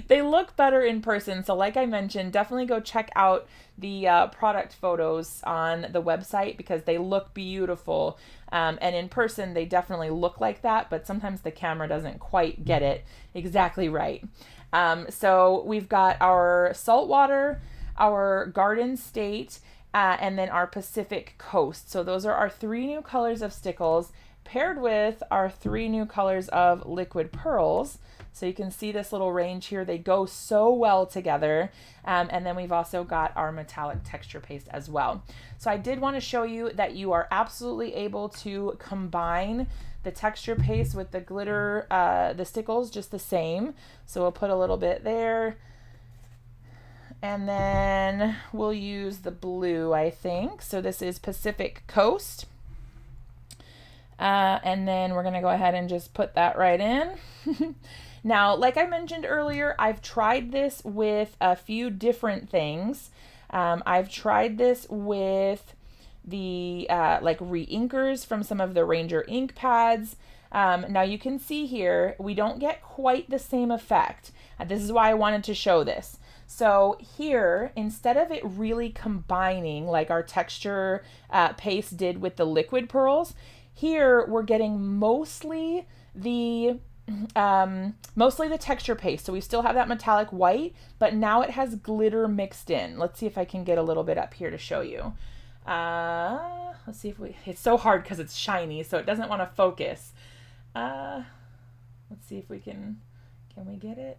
They look better in person. So like I mentioned, definitely go check out the product photos on the website because they look beautiful. And in person, they definitely look like that, but sometimes the camera doesn't quite get it exactly right. So we've got our saltwater, our Garden State, and then our Pacific Coast. So those are our 3 new colors of stickles paired with our 3 new colors of liquid pearls. So you can see this little range here. They go so well together. And then we've also got our metallic texture paste as well. So I did want to show you that you are absolutely able to combine the texture paste with the glitter, the stickles just the same. So we'll put a little bit there. And then we'll use the blue, I think. So this is Pacific Coast. And then we're going to go ahead and just put that right in. Now, like I mentioned earlier, I've tried this with a few different things. I've tried this with the like re-inkers from some of the Ranger ink pads. Now you can see here, we don't get quite the same effect. This is why I wanted to show this. So here, instead of it really combining like our texture paste did with the liquid pearls, here we're getting mostly the mostly the texture paste. So we still have that metallic white, but now it has glitter mixed in. Let's see if I can get a little bit up here to show you. Let's see if it's so hard because it's shiny, so it doesn't want to focus. Let's see if we can we get it?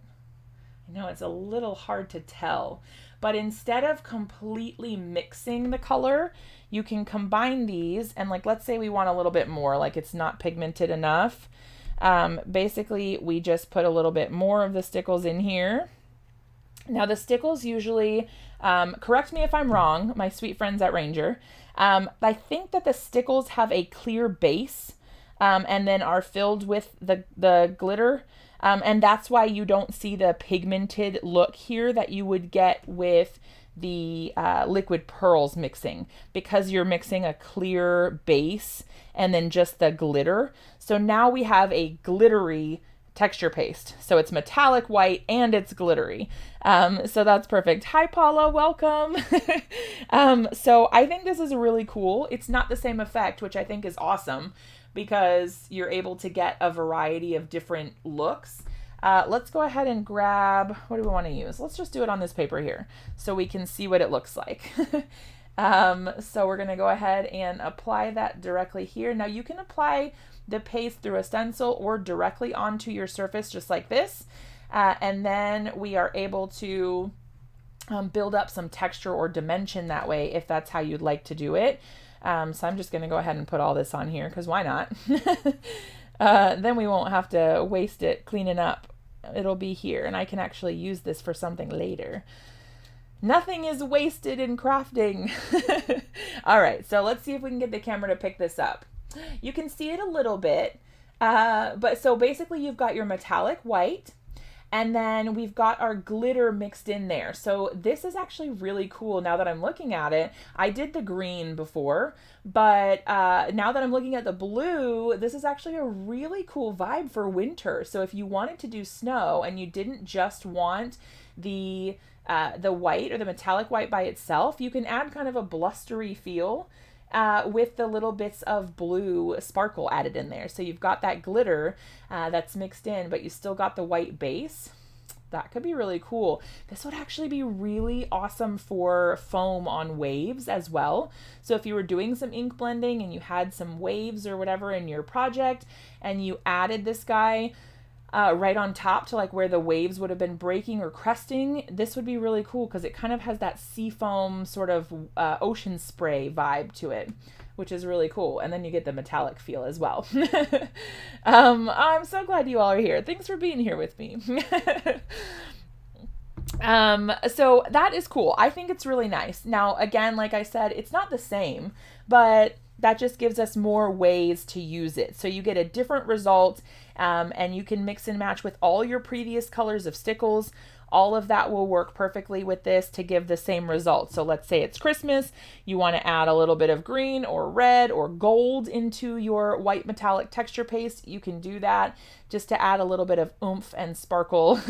I know it's a little hard to tell, but instead of completely mixing the color, you can combine these, and like, let's say we want a little bit more, like it's not pigmented enough. Basically we just put a little bit more of the stickles in here. Now the stickles usually, correct me if I'm wrong, my sweet friends at Ranger, I think that the stickles have a clear base, and then are filled with the glitter. And that's why you don't see the pigmented look here that you would get with the liquid pearls mixing, because you're mixing a clear base and then just the glitter. So now we have a glittery texture paste. So it's metallic white and it's glittery. So that's perfect. Hi, Paula, welcome. So I think this is really cool. It's not the same effect, which I think is awesome, because you're able to get a variety of different looks. Let's go ahead and grab, what do we want to use? Let's just do it on this paper here so we can see what it looks like. So we're going to go ahead and apply that directly here. Now you can apply the paste through a stencil or directly onto your surface just like this. And then we are able to build up some texture or dimension that way if that's how you'd like to do it. So I'm just going to go ahead and put all this on here because why not? Then we won't have to waste it cleaning up. It'll be here, and I can actually use this for something later. Nothing is wasted in crafting. All right, so let's see if we can get the camera to pick this up. You can see it a little bit, but so basically you've got your metallic white, and then we've got our glitter mixed in there. So this is actually really cool now that I'm looking at it. I did the green before, but now that I'm looking at the blue, this is actually a really cool vibe for winter. So if you wanted to do snow and you didn't just want the white or the metallic white by itself, you can add kind of a blustery feel with the little bits of blue sparkle added in there. So you've got that glitter that's mixed in, but you still got the white base. That could be really cool. This would actually be really awesome for foam on waves as well. So if you were doing some ink blending and you had some waves or whatever in your project and you added this guy right on top to like where the waves would have been breaking or cresting, this would be really cool because it kind of has that sea foam sort of ocean spray vibe to it, which is really cool. And then you get the metallic feel as well. I'm so glad you all are here. Thanks for being here with me. So that is cool. I think it's really nice. Now, again, like I said, it's not the same, but that just gives us more ways to use it. So you get a different result, and you can mix and match with all your previous colors of stickles. All of that will work perfectly with this to give the same result. So let's say it's Christmas, you want to add a little bit of green or red or gold into your white metallic texture paste. You can do that just to add a little bit of oomph and sparkle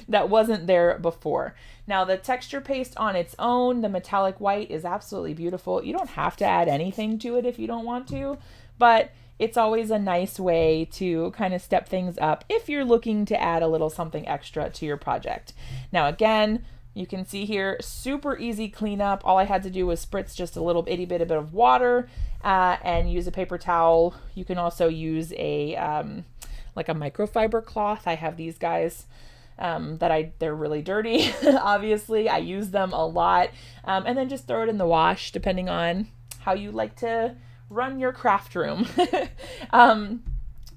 that wasn't there before. Now the texture paste on its own, the metallic white, is absolutely beautiful. You don't have to add anything to it if you don't want to, but it's always a nice way to kind of step things up if you're looking to add a little something extra to your project. Now again, you can see here, super easy cleanup. All I had to do was spritz just a little itty bit of water and use a paper towel. You can also use a like a microfiber cloth. I have these guys they're really dirty. Obviously, I use them a lot. And then just throw it in the wash depending on how you like to run your craft room.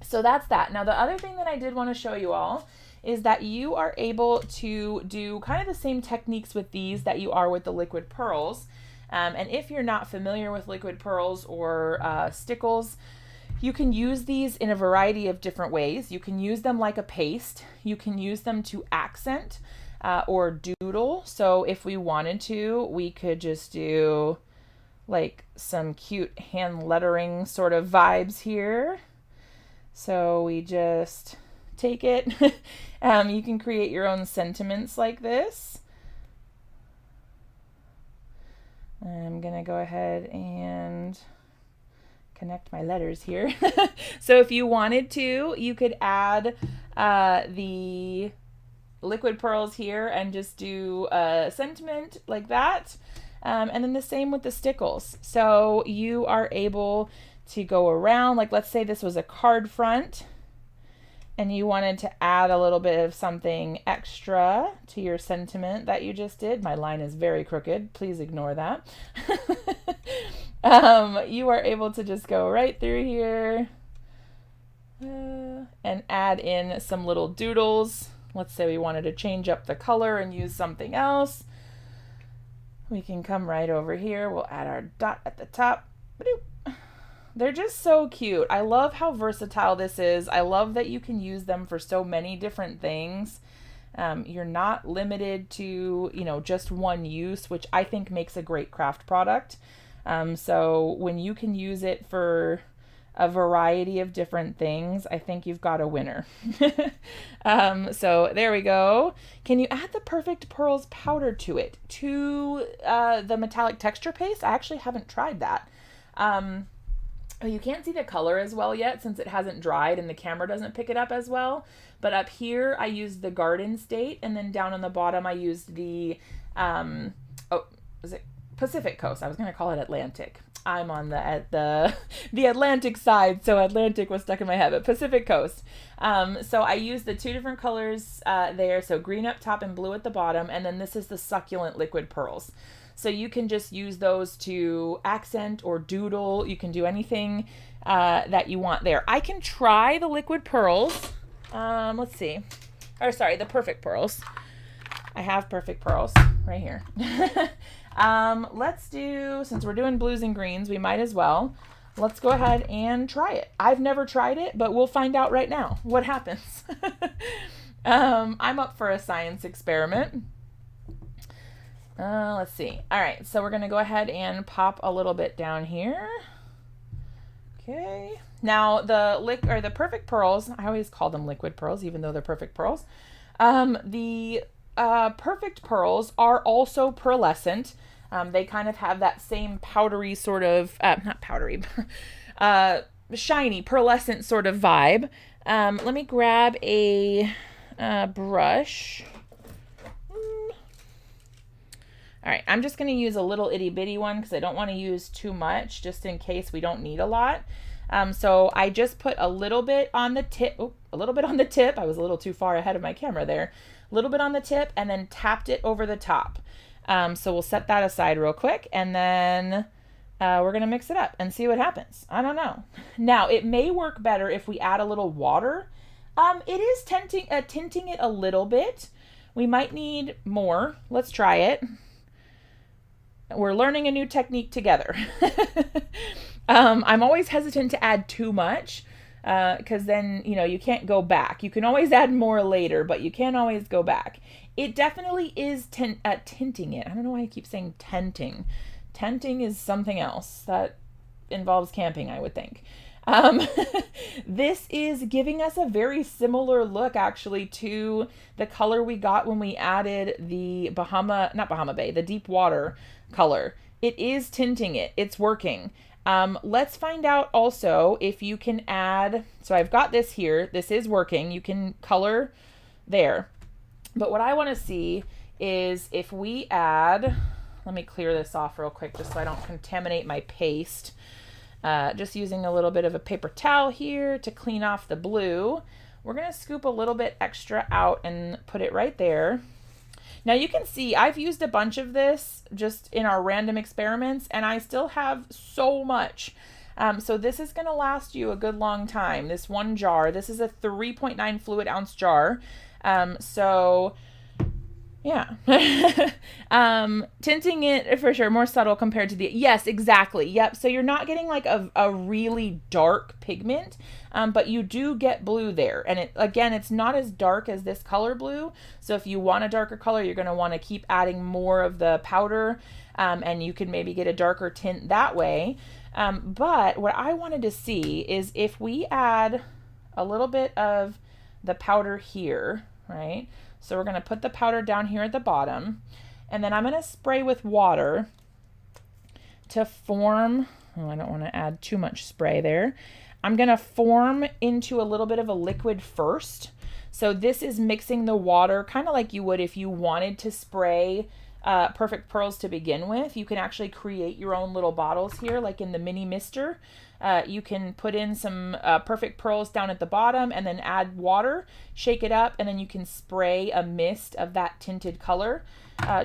So that's that. Now the other thing that I did want to show you all is that you are able to do kind of the same techniques with these that you are with the liquid pearls. And if you're not familiar with liquid pearls or stickles, you can use these in a variety of different ways. You can use them like a paste. You can use them to accent or doodle. So if we wanted to, we could just do like some cute hand lettering sort of vibes here. So we just take it. You can create your own sentiments like this. I'm gonna go ahead and connect my letters here. So if you wanted to, you could add the liquid pearls here and just do a sentiment like that. And then the same with the stickles. So you are able to go around, like let's say this was a card front and you wanted to add a little bit of something extra to your sentiment that you just did. My line is very crooked. Please ignore that. You are able to just go right through here and add in some little doodles. Let's say we wanted to change up the color and use something else. We can come right over here. We'll add our dot at the top. They're just so cute. I love how versatile this is. I love that you can use them for so many different things. You're not limited to, just one use, which I think makes a great craft product. So when you can use it for a variety of different things, I think you've got a winner. So there we go. Can you add the Perfect Pearls powder to it, to the metallic texture paste? I actually haven't tried that. You can't see the color as well yet since it hasn't dried and the camera doesn't pick it up as well. But up here I used the Garden State, and then down on the bottom I used the, is it Pacific Coast? I was going to call it Atlantic. I'm on the Atlantic side, so Atlantic was stuck in my head, but Pacific Coast. So I used the two different colors there, so green up top and blue at the bottom, and then this is the Succulent Liquid Pearls. So you can just use those to accent or doodle. You can do anything that you want there. I can try the liquid pearls. Let's see. Or sorry, the Perfect Pearls. I have Perfect Pearls right here. Let's do, since we're doing blues and greens, we might as well. Let's go ahead and try it. I've never tried it, but we'll find out right now what happens. I'm up for a science experiment. Let's see. All right, so we're going to go ahead and pop a little bit down here. Okay. Now the Perfect Pearls, I always call them liquid pearls, even though they're Perfect Pearls. The Perfect Pearls are also pearlescent. They kind of have that same powdery sort of, not powdery, shiny, pearlescent sort of vibe. Let me grab a brush. All right, I'm just going to use a little itty bitty one because I don't want to use too much, just in case we don't need a lot. So I just put a little bit on the tip. Oh, a little bit on the tip. I was a little too far ahead of my camera there. A little bit on the tip, and then tapped it over the top. So we'll set that aside real quick, and then we're going to mix it up and see what happens. I don't know. Now, it may work better if we add a little water. It is tinting it a little bit. We might need more. Let's try it. We're learning a new technique together. I'm always hesitant to add too much because then, you can't go back. You can always add more later, but you can't always go back. It definitely is tinting it. I don't know why I keep saying tenting. Tenting is something else that involves camping, I would think. This is giving us a very similar look actually to the color we got when we added the the deep water color. It is tinting it. It's working. Let's find out also if you can add, so I've got this here. This is working. You can color there. But what I want to see is if we add, let me clear this off real quick just so I don't contaminate my paste. Just using a little bit of a paper towel here to clean off the blue. We're going to scoop a little bit extra out and put it right there. Now you can see I've used a bunch of this just in our random experiments, and I still have so much. So this is going to last you a good long time. This one jar, this is a 3.9 fluid ounce jar. So yeah, tinting it for sure, more subtle compared to the, yes, exactly. Yep. So you're not getting like a really dark pigment, but you do get blue there. And it's not as dark as this color blue. So if you want a darker color, you're going to want to keep adding more of the powder, and you can maybe get a darker tint that way. But what I wanted to see is if we add a little bit of the powder here, right? So we're going to put the powder down here at the bottom, and then I'm going to spray with water to form, I don't want to add too much spray there. I'm going to form into a little bit of a liquid first. So this is mixing the water kind of like you would if you wanted to spray Perfect Pearls to begin with. You can actually create your own little bottles here, like in the mini mister. You can put in some Perfect Pearls down at the bottom and then add water, shake it up, and then you can spray a mist of that tinted color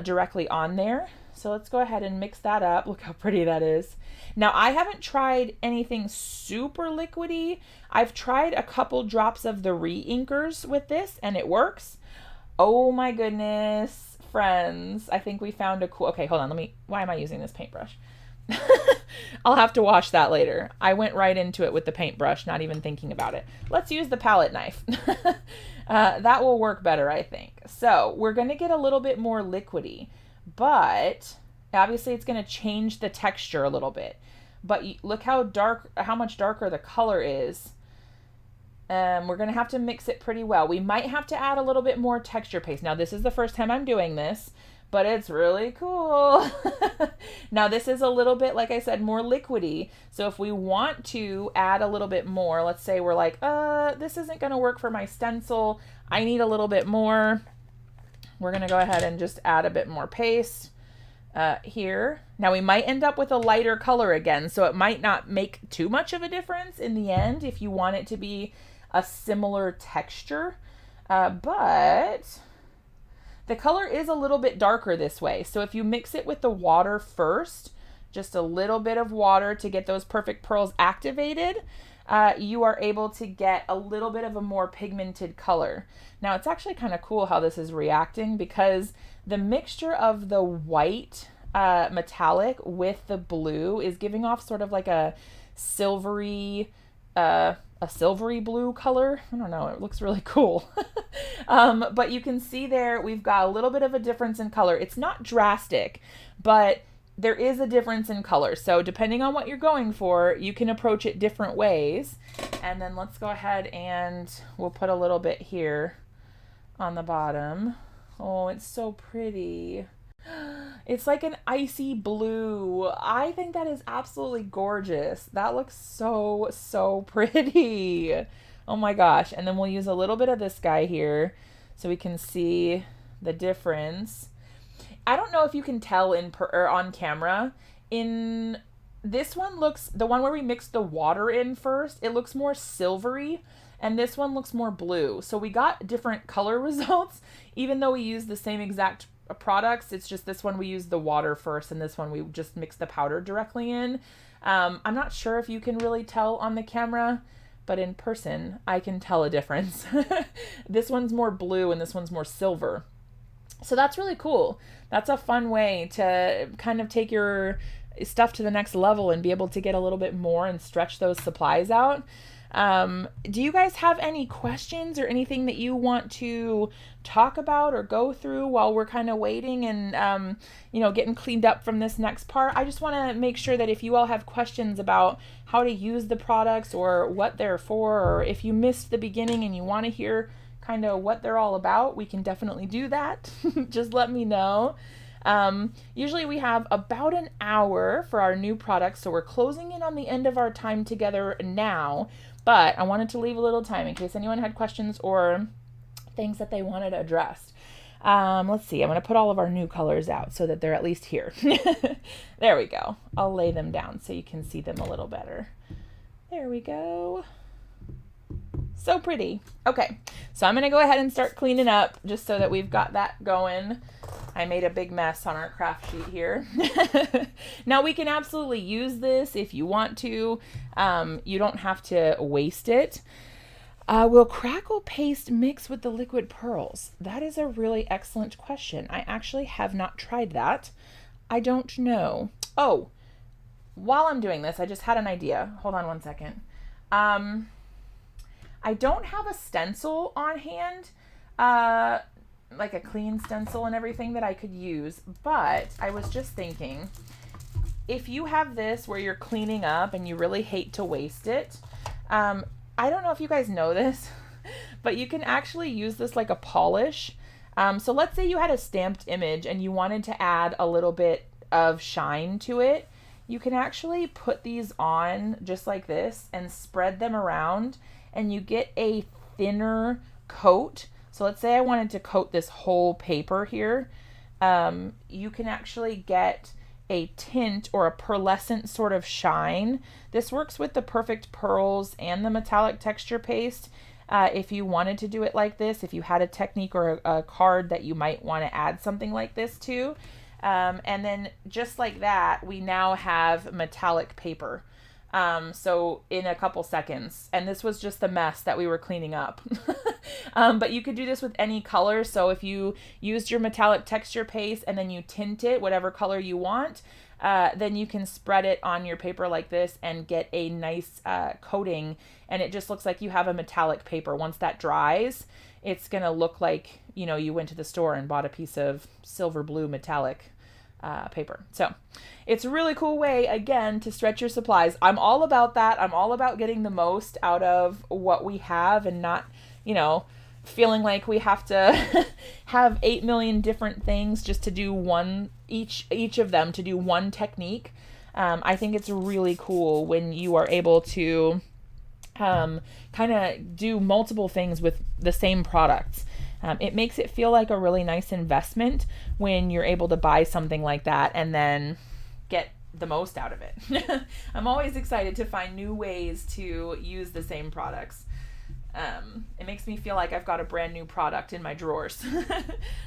directly on there. So let's go ahead and mix that up. Look how pretty that is. Now, I haven't tried anything super liquidy. I've tried a couple drops of the re-inkers with this, and it works. Oh my goodness, friends. I think we found a cool... Okay, hold on. Why am I using this paintbrush? I'll have to wash that later. I went right into it with the paintbrush, not even thinking about it. Let's use the palette knife. That will work better, I think. So we're going to get a little bit more liquidy, but obviously it's going to change the texture a little bit. But look how much darker the color is. We're going to have to mix it pretty well. We might have to add a little bit more texture paste. Now, this is the first time I'm doing this, but it's really cool. Now, this is a little bit, like I said, more liquidy. So if we want to add a little bit more, let's say we're like, this isn't going to work for my stencil. I need a little bit more. We're going to go ahead and just add a bit more paste here. Now, we might end up with a lighter color again, so it might not make too much of a difference in the end if you want it to be a similar texture. But the color is a little bit darker this way. So if you mix it with the water first, just a little bit of water to get those Perfect Pearls activated, you are able to get a little bit of a more pigmented color. Now, it's actually kind of cool how this is reacting because the mixture of the white metallic with the blue is giving off sort of like a silvery blue color. I don't know, it looks really cool. But you can see there we've got a little bit of a difference in color. It's not drastic, but there is a difference in color. So depending on what you're going for, you can approach it different ways. And then let's go ahead and we'll put a little bit here on the bottom. Oh, it's so pretty. It's like an icy blue. I think that is absolutely gorgeous. That looks so, so pretty. Oh my gosh. And then we'll use a little bit of this guy here so we can see the difference. I don't know if you can tell on camera. In this one the one where we mixed the water in first, it looks more silvery, and this one looks more blue. So we got different color results, even though we used the same exact products. It's just this one we used the water first, and this one we just mixed the powder directly in. I'm not sure if you can really tell on the camera, but in person, I can tell a difference. This one's more blue and this one's more silver. So that's really cool. That's a fun way to kind of take your stuff to the next level and be able to get a little bit more and stretch those supplies out. Do you guys have any questions or anything that you want to talk about or go through while we're kind of waiting and, getting cleaned up from this next part? I just want to make sure that if you all have questions about how to use the products or what they're for, or if you missed the beginning and you want to hear kind of what they're all about, we can definitely do that. Just let me know. Usually we have about an hour for our new products, so we're closing in on the end of our time together now, but I wanted to leave a little time in case anyone had questions or things that they wanted addressed. Let's see, I'm going to put all of our new colors out so that they're at least here. There we go. I'll lay them down so you can see them a little better. There we go. So pretty. Okay, so I'm going to go ahead and start cleaning up just so that we've got that going. I made a big mess on our craft sheet here. Now we can absolutely use this if you want to. You don't have to waste it. Will crackle paste mix with the liquid pearls? That is a really excellent question. I actually have not tried that. I don't know. Oh, while I'm doing this, I just had an idea. Hold on one second. I don't have a stencil on hand, like a clean stencil and everything that I could use, but I was just thinking, if you have this where you're cleaning up and you really hate to waste it, I don't know if you guys know this, but you can actually use this like a polish. So let's say you had a stamped image and you wanted to add a little bit of shine to it. You can actually put these on just like this and spread them around, and you get a thinner coat. So let's say I wanted to coat this whole paper here. You can actually get a tint or a pearlescent sort of shine. This works with the Perfect Pearls and the metallic texture paste. If you wanted to do it like this, if you had a technique or a card that you might want to add something like this to. And then just like that, we now have metallic paper. So in a couple seconds, and this was just the mess that we were cleaning up. But you could do this with any color. So if you used your metallic texture paste and then you tint it whatever color you want, then you can spread it on your paper like this and get a nice coating, and it just looks like you have a metallic paper. Once that dries, it's gonna look like, you know, you went to the store and bought a piece of silver blue metallic paper. So it's a really cool way, again, to stretch your supplies. I'm all about that. I'm all about getting the most out of what we have and not, you know, feeling like we have to have 8 million different things just to do one, each of them to do one technique. I think it's really cool when you are able to kind of do multiple things with the same products. It makes it feel like a really nice investment when you're able to buy something like that and then get the most out of it. I'm always excited to find new ways to use the same products. It makes me feel like I've got a brand new product in my drawers.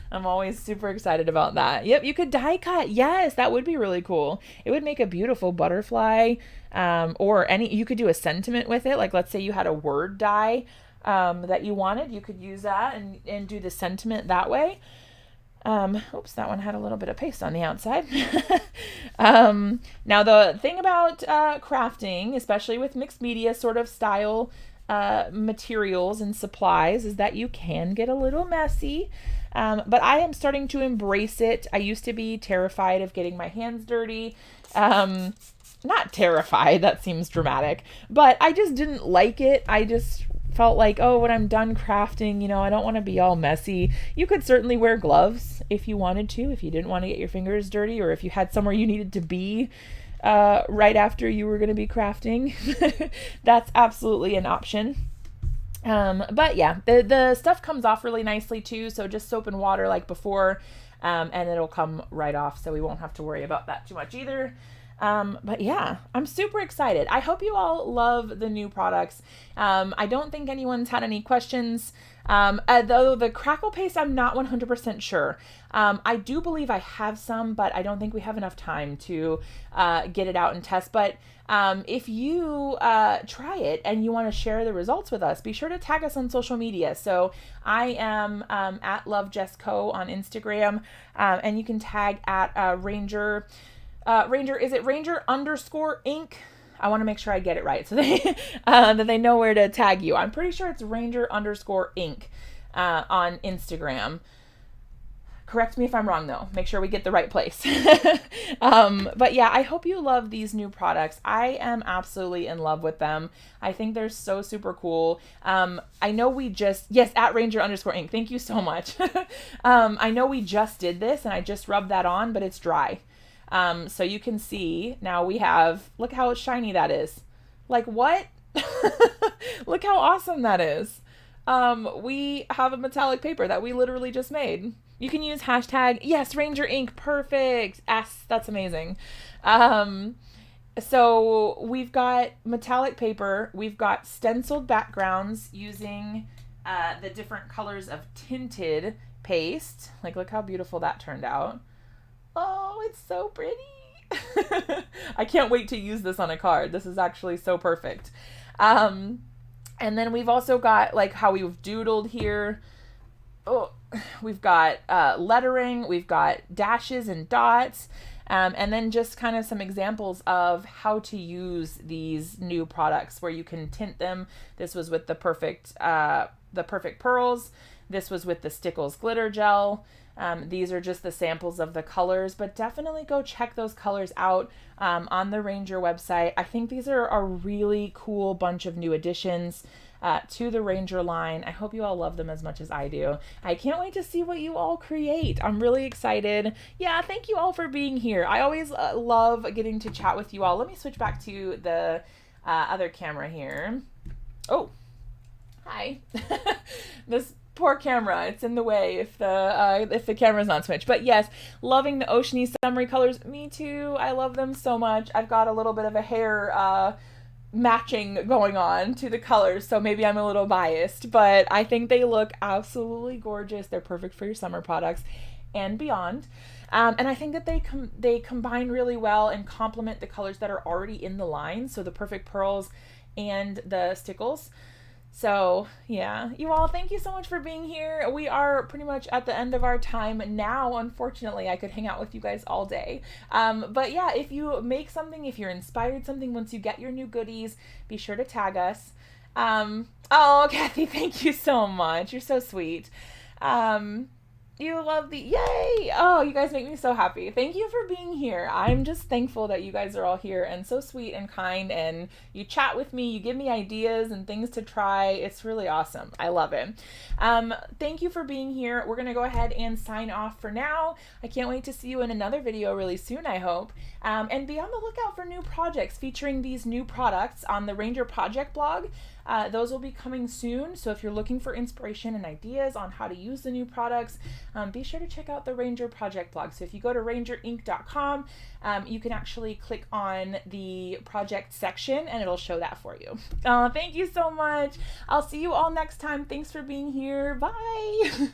I'm always super excited about that. Yep, you could die cut. Yes, that would be really cool. It would make a beautiful butterfly, or you could do a sentiment with it. Like, let's say you had a word die that you wanted, you could use that and do the sentiment that way. Oops, that one had a little bit of paste on the outside. Now the thing about crafting, especially with mixed media sort of style materials and supplies, is that you can get a little messy. But I am starting to embrace it. I used to be terrified of getting my hands dirty. Not terrified, that seems dramatic, but I just didn't like it. I just felt like, oh, when I'm done crafting, you know, I don't want to be all messy. You could certainly wear gloves if you wanted to, if you didn't want to get your fingers dirty, or if you had somewhere you needed to be right after you were going to be crafting. That's absolutely an option. But yeah, the stuff comes off really nicely too. So just soap and water like before, and it'll come right off. So we won't have to worry about that too much either. But yeah, I'm super excited. I hope you all love the new products. I don't think anyone's had any questions. Though the crackle paste, I'm not 100% sure. I do believe I have some, but I don't think we have enough time to get it out and test. But if you try it and you want to share the results with us, be sure to tag us on social media. So I am at LoveJessCo on Instagram, and you can tag at Ranger. Is it Ranger_Inc? I want to make sure I get it right so they that they know where to tag you. I'm pretty sure it's Ranger_Inc on Instagram. Correct me if I'm wrong though. Make sure we get the right place. But yeah, I hope you love these new products. I am absolutely in love with them. I think they're so super cool. I know we just, yes, at Ranger_Inc. Thank you so much. I know we just did this and I just rubbed that on, but it's dry. So you can see now we have, look how shiny that is. Like what? Look how awesome that is. We have a metallic paper that we literally just made. You can use hashtag, yes, Ranger Ink. Perfect. Yes, that's amazing. So we've got metallic paper. We've got stenciled backgrounds using, the different colors of tinted paste. Like, look how beautiful that turned out. Oh, it's so pretty. I can't wait to use this on a card. This is actually so perfect. And then we've also got like how we've doodled here. Oh, we've got lettering, we've got dashes and dots, and then just kind of some examples of how to use these new products where you can tint them. This was with the Perfect Pearls. This was with the Stickles Glitter Gel. These are just the samples of the colors, but definitely go check those colors out on the Ranger website. I think these are a really cool bunch of new additions to the Ranger line. I hope you all love them as much as I do. I can't wait to see what you all create. I'm really excited. Yeah, thank you all for being here. I always love getting to chat with you all. Let me switch back to the other camera here. Oh. Hi. This poor camera, it's in the way if the camera's not switched. But yes, loving the oceany summery colors. Me too. I love them so much. I've got a little bit of a hair matching going on to the colors, so maybe I'm a little biased, but I think they look absolutely gorgeous. They're perfect for your summer products and beyond. And I think that they combine really well and complement the colors that are already in the line, so the perfect pearls and the stickles. So yeah, you all, thank you so much for being here. We are pretty much at the end of our time now. Unfortunately, I could hang out with you guys all day. But yeah, if you make something, if you're inspired something, once you get your new goodies, be sure to tag us. Oh, Kathy, thank you so much. You're so sweet. You love the yay! Oh, you guys make me so happy. Thank you for being here. I'm just thankful that you guys are all here and so sweet and kind, and you chat with me, you give me ideas and things to try. It's really awesome. I love it. Thank you for being here. We're gonna go ahead and sign off for now. I can't wait to see you in another video really soon, I hope. And be on the lookout for new projects featuring these new products on the Ranger Project blog. Those will be coming soon, so if you're looking for inspiration and ideas on how to use the new products, be sure to check out the Ranger Project blog. So if you go to rangerinc.com, you can actually click on the project section and it'll show that for you. Thank you so much. I'll see you all next time. Thanks for being here. Bye.